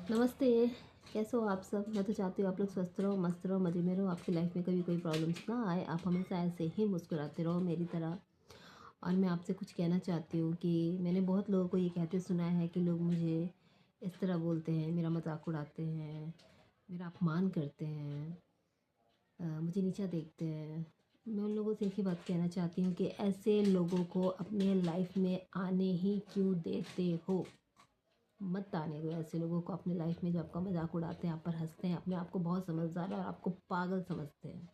नमस्ते। कैसे हो आप सब? मैं तो चाहती हूँ आप लोग स्वस्थ रहो, मस्त रहो, मज़े में रहो, आपकी लाइफ में कभी कोई प्रॉब्लम्स ना आए, आप हमेशा ऐसे ही मुस्कुराते रहो मेरी तरह। और मैं आपसे कुछ कहना चाहती हूँ कि मैंने बहुत लोगों को ये कहते सुना है कि लोग मुझे इस तरह बोलते हैं, मेरा मजाक उड़ाते हैं, मेरा अपमान करते हैं, मुझे नीचा देखते हैं। मैं उन लोगों से एक ही बात कहना चाहती हूँ कि ऐसे लोगों को अपने लाइफ में आने ही क्यों देते हो? मत आने दो ऐसे लोगों को अपनी लाइफ में जो आपका मजाक उड़ाते हैं, आप पर हंसते हैं, अपने आप को बहुत समझदार और आपको पागल समझते हैं।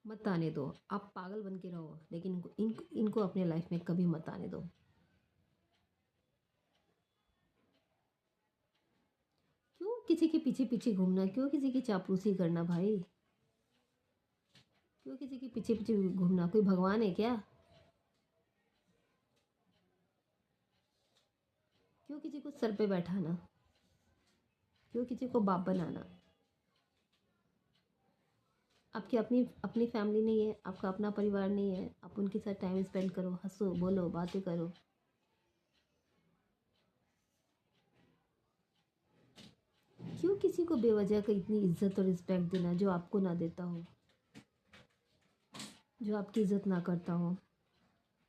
मत आने दो। आप पागल बन के रहो, लेकिन इनको अपने लाइफ में कभी मत आने दो। क्यों किसी के पीछे पीछे घूमना? क्यों किसी की चापलूसी करना भाई? क्यों किसी के पीछे पीछे घूमना? कोई भगवान है क्या? क्यों किसी को सर पे बैठाना? क्यों किसी को बाप बनाना? आपकी अपनी अपनी फैमिली नहीं है, आपका अपना परिवार नहीं है, आप उनके साथ टाइम स्पेंड करो, हंसो, बोलो, बातें करो। क्यों किसी को बेवजह का इतनी इज्जत और रिस्पेक्ट देना जो आपको ना देता हो, जो आपकी इज्जत ना करता हो?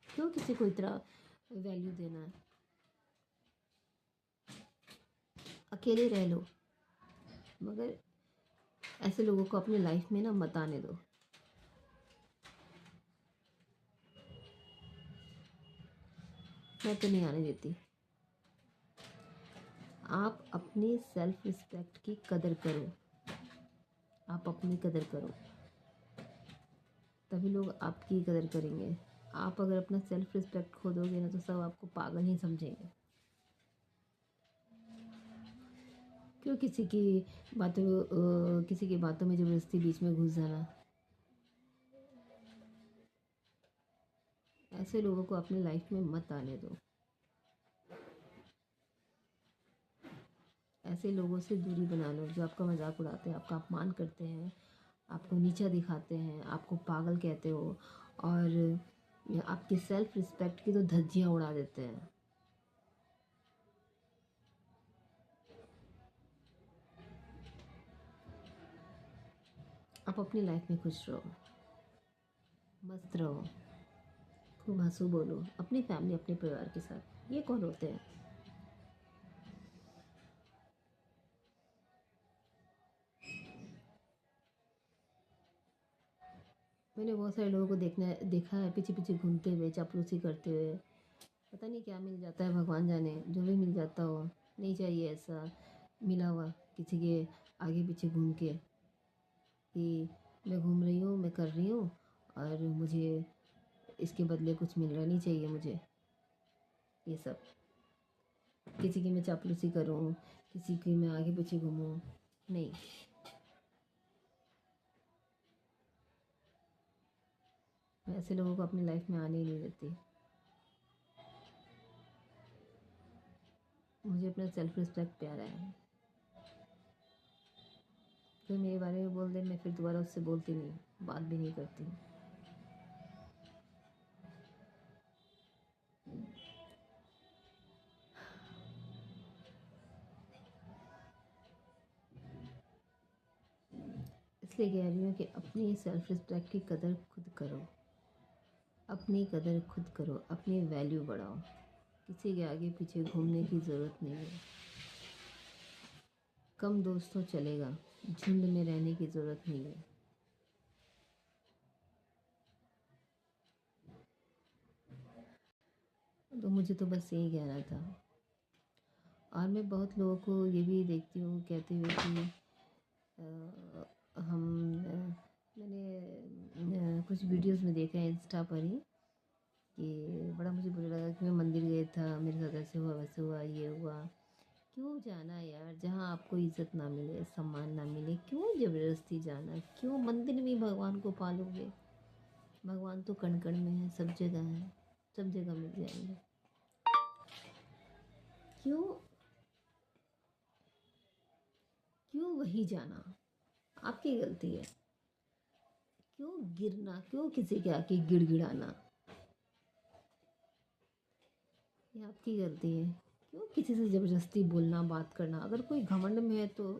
क्यों किसी को इतना वैल्यू देना? अकेले रह लो, मगर ऐसे लोगों को अपनी लाइफ में ना मत आने दो। मैं तो नहीं आने देती। आप अपनी सेल्फ रिस्पेक्ट की कदर करो, आप अपनी कदर करो, तभी लोग आपकी कदर करेंगे। आप अगर अपना सेल्फ रिस्पेक्ट खो दोगे ना तो सब आपको पागल ही समझेंगे। क्यों किसी की बातों में ज़बरदस्ती बीच में घुस जाना? ऐसे लोगों को अपनी लाइफ में मत आने दो। ऐसे लोगों से दूरी बना लो जो आपका मजाक उड़ाते हैं, आपका अपमान करते हैं, आपको नीचा दिखाते हैं, आपको पागल कहते हो और आपके सेल्फ रिस्पेक्ट की तो धज्जियाँ उड़ा देते हैं। आप अपनी लाइफ में खुश रहो, मस्त रहो, खूब हंसो, बोलो, अपनी फैमिली, अपने परिवार के साथ। ये कौन होते हैं? मैंने बहुत सारे लोगों को देखा है पीछे पीछे घूमते हुए, चापलूसी करते हुए। पता नहीं क्या मिल जाता है, भगवान जाने। जो भी मिल जाता हो, नहीं चाहिए ऐसा मिला हुआ किसी के आगे पीछे घूम के कि मैं घूम रही हूँ, मैं कर रही हूँ और मुझे इसके बदले कुछ मिल रहा नहीं चाहिए मुझे। ये सब किसी की मैं चापलूसी करूँ, किसी की मैं आगे पीछे घूमूँ, नहीं। मैं ऐसे लोगों को अपनी लाइफ में आने ही नहीं देती। मुझे अपना सेल्फ रिस्पेक्ट प्यारा है। कोई मेरे बारे में बोल दे, मैं फिर दोबारा उससे बोलती नहीं, बात भी नहीं करती। इसलिए कह रही हूँ कि अपनी सेल्फ रिस्पेक्ट की कदर खुद करो, अपनी कदर खुद करो, अपनी वैल्यू बढ़ाओ। किसी के आगे पीछे घूमने की ज़रूरत नहीं है। कम दोस्तों चलेगा, झुंड में रहने की ज़रूरत नहीं है। तो मुझे तो बस यही कहना था। और मैं बहुत लोगों को ये भी देखती हूँ कहते हुए कि मैंने कुछ वीडियोस में देखा है इंस्टा पर ही कि बड़ा मुझे बुरा लगा कि मैं मंदिर गया था, मेरे साथ ऐसे हुआ, वैसे हुआ, ये हुआ। क्यों जाना यार? जहाँ आपको इज्जत ना मिले, सम्मान ना मिले, क्यों ज़बरदस्ती जाना? क्यों मंदिर में भगवान को पालोगे? भगवान तो कण कण में है, सब जगह है, सब जगह मिल जाएंगे। क्यों क्यों वही जाना? आपकी गलती है। क्यों गिरना? क्यों किसी के आके गिड़गिड़ाना? ये आपकी गलती है क्यों किसी से ज़बरदस्ती बोलना, बात करना? अगर कोई घमंड में है तो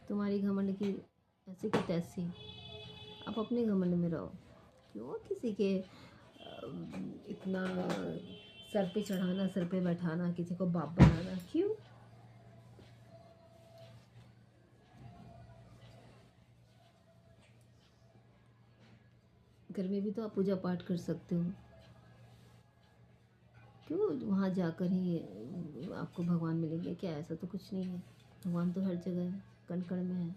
तुम्हारी घमंड की ऐसी की तैसी, आप अपने घमंड में रहो। क्यों किसी के इतना सर पे चढ़ाना, सर पे बैठाना, किसी को बाप बनाना, क्यों? घर में भी तो आप पूजा पाठ कर सकते हो। क्यों वहाँ जाकर ही आपको भगवान मिलेंगे क्या? ऐसा तो कुछ नहीं है। भगवान तो हर जगह है, कण कण में है,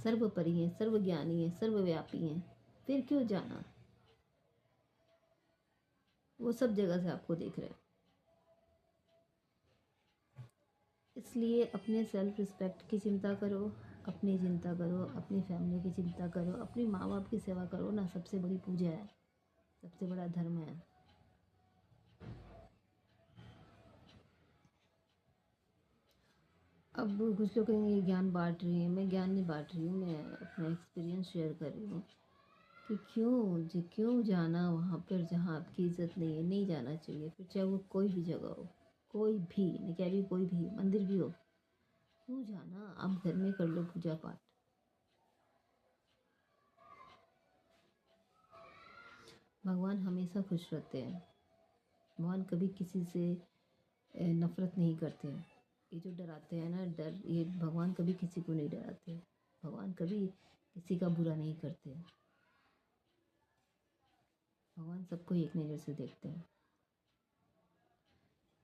सर्वपरि है, सर्वज्ञानी है, सर्वव्यापी है। फिर क्यों जाना? वो सब जगह से आपको देख रहे हैं। इसलिए अपने सेल्फ रिस्पेक्ट की चिंता करो, अपनी चिंता करो, अपनी फैमिली की चिंता करो, अपनी माँ बाप की सेवा करो ना। सबसे बड़ी पूजा है, सबसे बड़ा धर्म है। अब कुछ लोग कहेंगे ये ज्ञान बांट रही है। मैं ज्ञान नहीं बांट रही हूँ, मैं अपना एक्सपीरियंस शेयर कर रही हूँ कि क्यों जाना वहाँ पर जहाँ आपकी इज्जत नहीं है। नहीं जाना चाहिए, फिर चाहे वो कोई भी जगह हो, कोई भी, नहीं कह रही कोई भी मंदिर भी हो। क्यों जाना? आप घर में कर लो पूजा पाठ। भगवान हमेशा खुश रहते हैं। भगवान कभी किसी से नफरत नहीं करते हैं। ये जो डराते हैं ना, डर, ये भगवान कभी किसी को नहीं डराते। भगवान कभी किसी का बुरा नहीं करते। भगवान सबको एक नज़र से देखते हैं।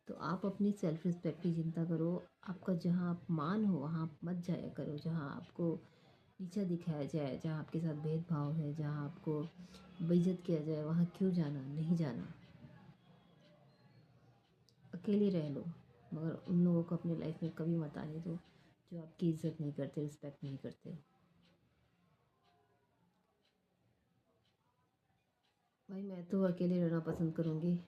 तो आप अपनी सेल्फ रिस्पेक्ट की चिंता करो। आपका जहाँ अपमान हो वहाँ आप मत जाया करो। जहाँ आपको नीचा दिखाया जाए, जहाँ आपके साथ भेदभाव है, जहाँ आपको बेइज्जत किया जाए, वहाँ क्यों जाना? नहीं जाना। अकेले रह लो, मगर उन लोगों को अपनी लाइफ में कभी मत आने दो जो आपकी इज्जत नहीं करते, रिस्पेक्ट नहीं करते। भाई मैं तो अकेले रहना पसंद करूँगी।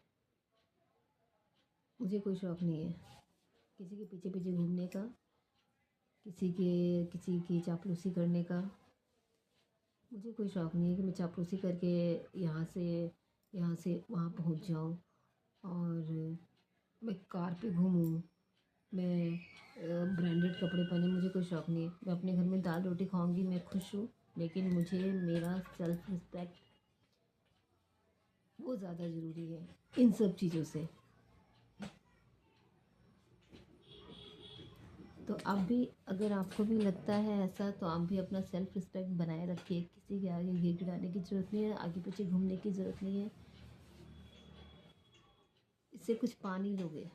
मुझे कोई शौक़ नहीं है किसी के पीछे पीछे घूमने का, किसी की चापलूसी करने का। मुझे कोई शौक़ नहीं है कि मैं चापलूसी करके यहाँ से वहाँ पहुँच जाऊँ और मैं कार पे घूमूँ, मैं ब्रांडेड कपड़े पहने। मुझे कोई शौक़ नहीं है। मैं अपने घर में दाल रोटी खाऊंगी, मैं खुश हूँ। लेकिन मुझे मेरा सेल्फ रिस्पेक्ट वो ज़्यादा ज़रूरी है इन सब चीज़ों से। तो आप भी, अगर आपको भी लगता है ऐसा, तो आप भी अपना सेल्फ रिस्पेक्ट बनाए रखिए। किसी के आगे गिड़ गिड़ाने की ज़रूरत नहीं है, आगे पीछे घूमने की ज़रूरत नहीं है। इससे कुछ पा नहीं लोगे।